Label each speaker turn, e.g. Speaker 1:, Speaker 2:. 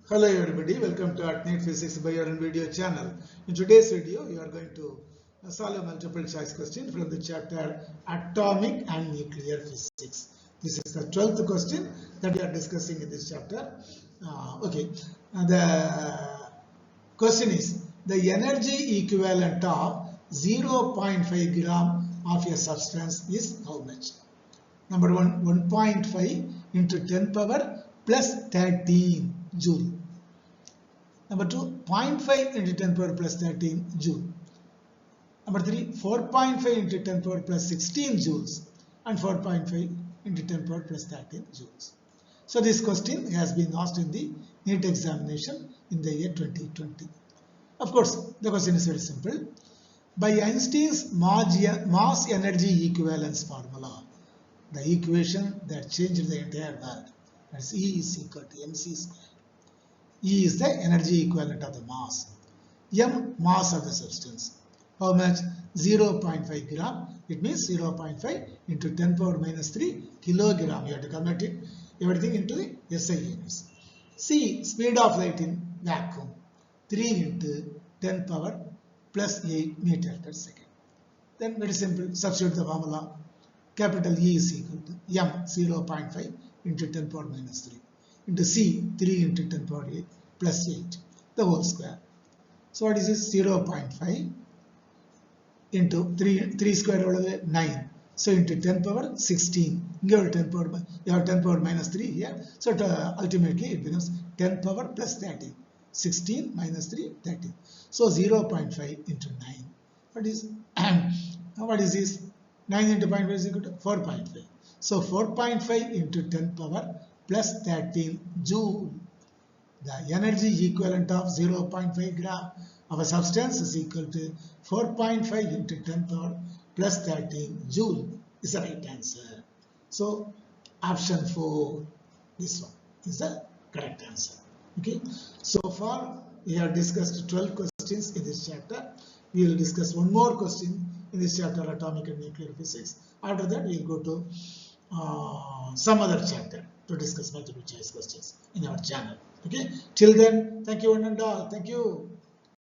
Speaker 1: Hello everybody, welcome to ArtNet Physics by your video channel. In today's video, you are going to solve a multiple choice question from the chapter Atomic and Nuclear Physics. This is the 12th question that we are discussing in this chapter. The question is, the energy equivalent of 0.5 gram of a substance is how much? Number one, 1.5 into 10 power plus 13 joule. Number 2, 0.5 into 10 power plus 13 joule. Number 3, 4.5 into 10 power plus 16 joules and 4.5 into 10 power plus 13 joules. So this question has been asked in the NEET examination in the year 2020. Of course, the question is very simple. By Einstein's mass energy equivalence formula, the equation that changed the entire world, that's E is equal to mc square. E is the energy equivalent of the mass. M, mass of the substance. How much? 0.5 gram. It means 0.5 into 10 power minus 3 kilogram. You have to convert it, everything into the SI units. C, speed of light in vacuum. 3 into 10 power plus 8 meter per second. Then very simple, substitute the formula. Capital E is equal to M, 0.5 into 10 power minus 3 into C, 3 into 10 power 8 plus 8, the whole square. So what is this? 0.5 into 3 square 9. So into 10 power 16. You have 10 power minus 3 here. So ultimately it becomes 10 power plus 13. 16 minus 3, 13. So 0.5 into 9. What is this? 9 into 0.5 is equal to 4.5. So 4.5 into 10 power plus 13 joule. The energy equivalent of 0.5 gram of a substance is equal to 4.5 into 10 power plus 13 joule is the right answer. So option 4, this one is the correct answer. Okay. So far we have discussed 12 questions in this chapter. We will discuss one more question in this chapter, Atomic and Nuclear Physics. After that we will go to some other chapter to discuss multiple choice questions in our channel. Okay. Till then, thank you one and all. Thank you.